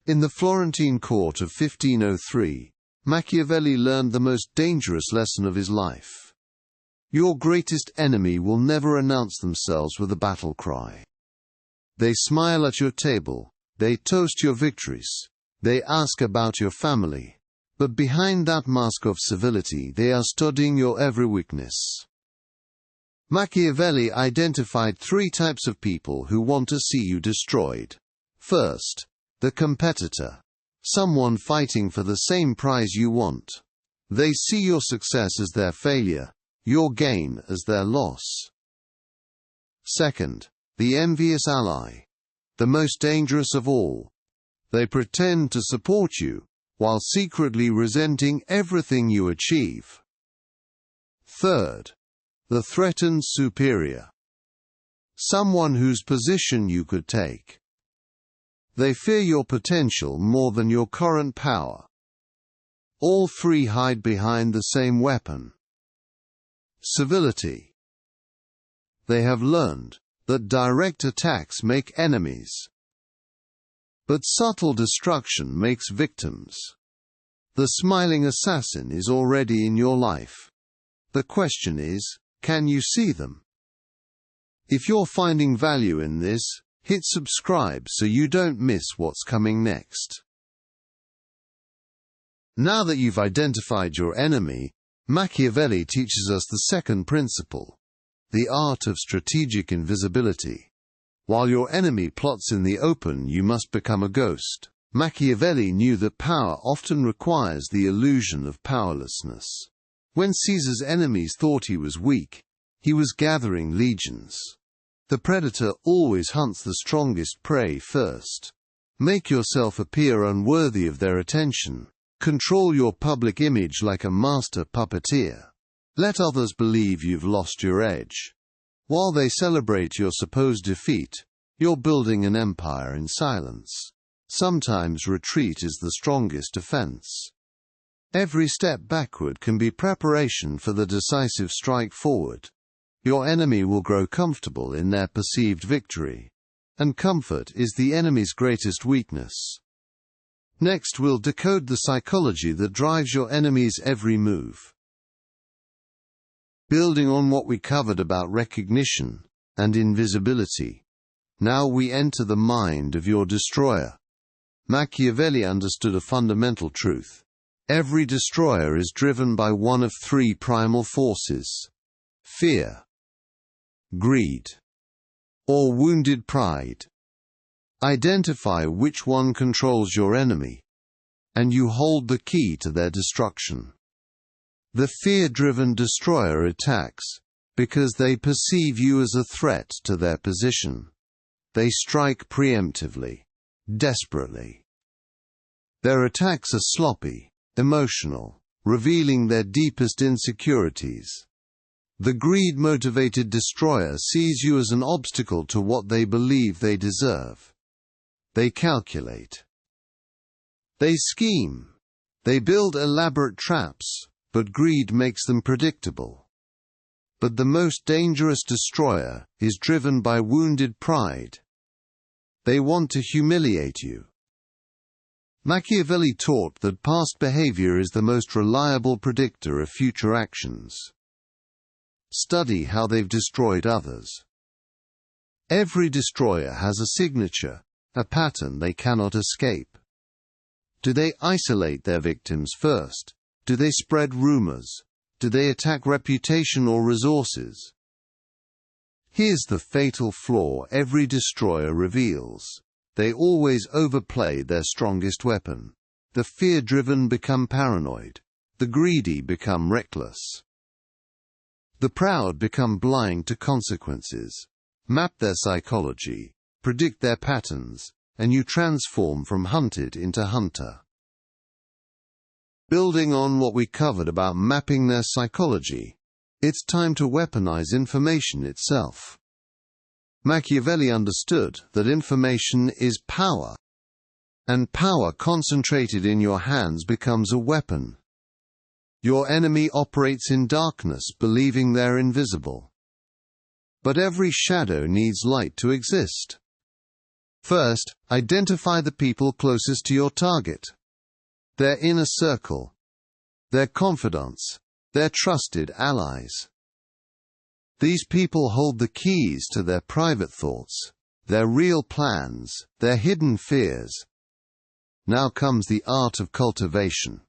In the Florentine court of 1503, Machiavelli learned the most dangerous lesson of his life. Your greatest enemy will never announce themselves with a battle cry. They smile at your table, they toast your victories, they ask about your family, but behind that mask of civility they are studying your every weakness. Machiavelli identified 3 types of people who want to see you destroyed. First, the competitor. Someone fighting for the same prize you want. They see your success as their failure, your gain as their loss. Second, the envious ally. The most dangerous of all. They pretend to support you, while secretly resenting everything you achieve. Third, the threatened superior. Someone whose position you could take. They fear your potential more than your current power. All 3 hide behind the same weapon: civility. They have learned that direct attacks make enemies, but subtle destruction makes victims. The smiling assassin is already in your life. The question is, can you see them? If you're finding value in this, hit subscribe so you don't miss what's coming next. Now that you've identified your enemy, Machiavelli teaches us the second principle, the art of strategic invisibility. While your enemy plots in the open, you must become a ghost. Machiavelli knew that power often requires the illusion of powerlessness. When Caesar's enemies thought he was weak, he was gathering legions. The predator always hunts the strongest prey first. Make yourself appear unworthy of their attention. Control your public image like a master puppeteer. Let others believe you've lost your edge. While they celebrate your supposed defeat, you're building an empire in silence. Sometimes retreat is the strongest defense. Every step backward can be preparation for the decisive strike forward. Your enemy will grow comfortable in their perceived victory. And comfort is the enemy's greatest weakness. Next, we'll decode the psychology that drives your enemy's every move. Building on what we covered about recognition and invisibility, now we enter the mind of your destroyer. Machiavelli understood a fundamental truth. Every destroyer is driven by one of 3 primal forces: fear, greed, or wounded pride. Identify which one controls your enemy, and you hold the key to their destruction. The fear-driven destroyer attacks because they perceive you as a threat to their position. They strike preemptively, desperately. Their attacks are sloppy, emotional, revealing their deepest insecurities. The greed-motivated destroyer sees you as an obstacle to what they believe they deserve. They calculate. They scheme. They build elaborate traps, but greed makes them predictable. But the most dangerous destroyer is driven by wounded pride. They want to humiliate you. Machiavelli taught that past behavior is the most reliable predictor of future actions. Study how they've destroyed others. Every destroyer has a signature, a pattern they cannot escape. Do they isolate their victims first? Do they spread rumors? Do they attack reputation or resources? Here's the fatal flaw every destroyer reveals. They always overplay their strongest weapon. The fear-driven become paranoid. The greedy become reckless. The proud become blind to consequences. Map their psychology, predict their patterns, and you transform from hunted into hunter. Building on what we covered about mapping their psychology, it's time to weaponize information itself. Machiavelli understood that information is power, and power concentrated in your hands becomes a weapon. Your enemy operates in darkness, believing they're invisible. But every shadow needs light to exist. First, identify the people closest to your target. Their inner circle, their confidants, their trusted allies. These people hold the keys to their private thoughts, their real plans, their hidden fears. Now comes the art of cultivation.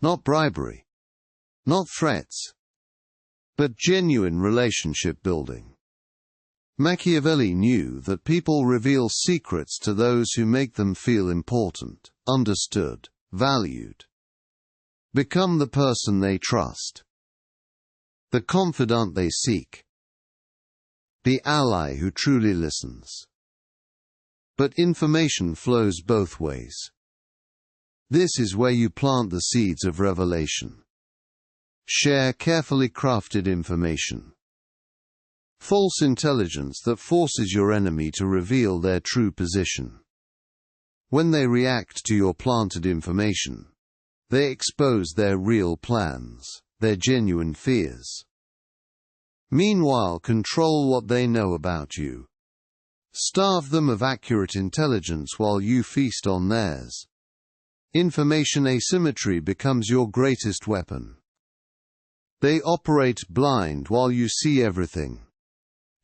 Not bribery, not threats, but genuine relationship building. Machiavelli knew that people reveal secrets to those who make them feel important, understood, valued. Become the person they trust, the confidant they seek, the ally who truly listens. But information flows both ways. This is where you plant the seeds of revelation. Share carefully crafted information. False intelligence that forces your enemy to reveal their true position. When they react to your planted information, they expose their real plans, their genuine fears. Meanwhile, control what they know about you. Starve them of accurate intelligence while you feast on theirs. Information asymmetry becomes your greatest weapon. They operate blind while you see everything.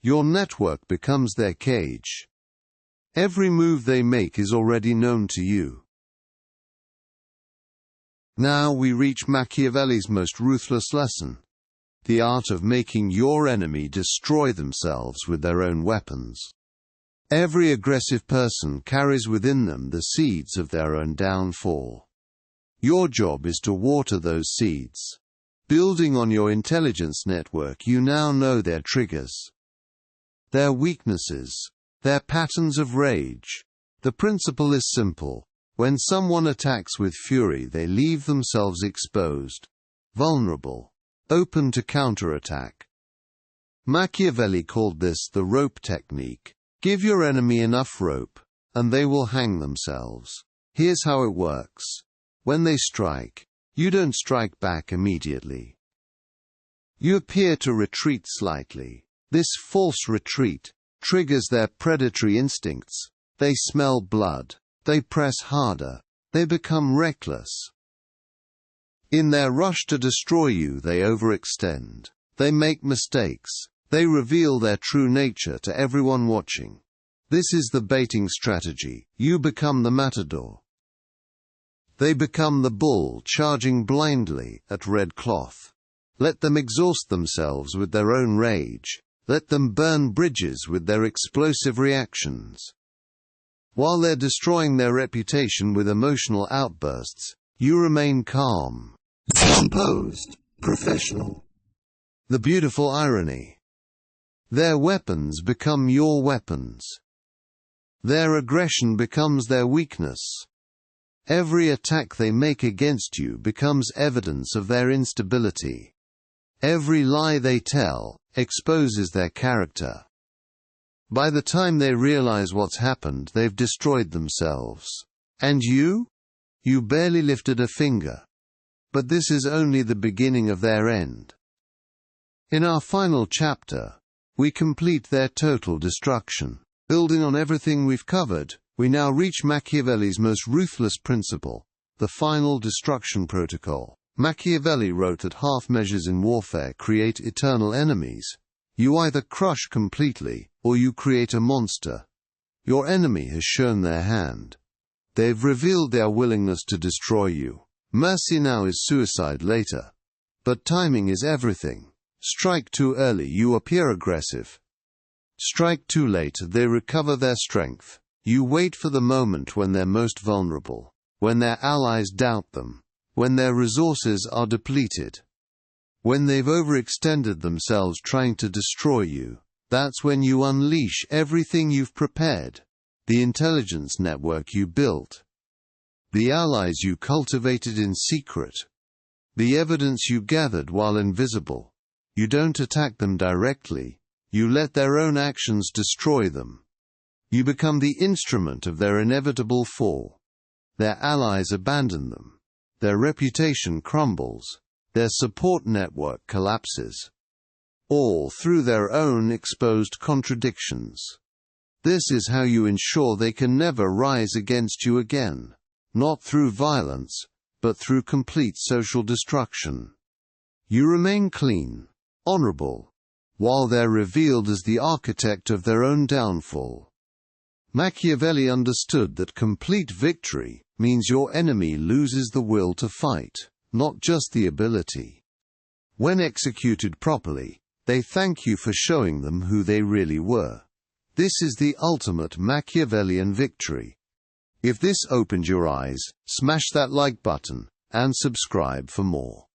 Your network becomes their cage. Every move they make is already known to you. Now we reach Machiavelli's most ruthless lesson: the art of making your enemy destroy themselves with their own weapons. Every aggressive person carries within them the seeds of their own downfall. Your job is to water those seeds. Building on your intelligence network, you now know their triggers, their weaknesses, their patterns of rage. The principle is simple. When someone attacks with fury, they leave themselves exposed, vulnerable, open to counterattack. Machiavelli called this the rope technique. Give your enemy enough rope, and they will hang themselves. Here's how it works. When they strike, you don't strike back immediately. You appear to retreat slightly. This false retreat triggers their predatory instincts. They smell blood. They press harder. They become reckless. In their rush to destroy you, they overextend. They make mistakes. They reveal their true nature to everyone watching. This is the baiting strategy. You become the matador. They become the bull charging blindly at red cloth. Let them exhaust themselves with their own rage. Let them burn bridges with their explosive reactions. While they're destroying their reputation with emotional outbursts, you remain calm, composed, professional. The beautiful irony. Their weapons become your weapons. Their aggression becomes their weakness. Every attack they make against you becomes evidence of their instability. Every lie they tell exposes their character. By the time they realize what's happened, they've destroyed themselves. And you? You barely lifted a finger. But this is only the beginning of their end. In our final chapter, we complete their total destruction. Building on everything we've covered, we now reach Machiavelli's most ruthless principle, the final destruction protocol. Machiavelli wrote that half measures in warfare create eternal enemies. You either crush completely, or you create a monster. Your enemy has shown their hand. They've revealed their willingness to destroy you. Mercy now is suicide later. But timing is everything. Strike too early, you appear aggressive. Strike too late, they recover their strength. You wait for the moment when they're most vulnerable, when their allies doubt them, when their resources are depleted, when they've overextended themselves trying to destroy you. That's when you unleash everything you've prepared, the intelligence network you built, the allies you cultivated in secret, the evidence you gathered while invisible. You don't attack them directly. You let their own actions destroy them. You become the instrument of their inevitable fall. Their allies abandon them. Their reputation crumbles. Their support network collapses. All through their own exposed contradictions. This is how you ensure they can never rise against you again, not through violence, but through complete social destruction. You remain clean, honorable, while they're revealed as the architect of their own downfall. Machiavelli understood that complete victory means your enemy loses the will to fight, not just the ability. When executed properly, they thank you for showing them who they really were. This is the ultimate Machiavellian victory. If this opened your eyes, smash that like button, and subscribe for more.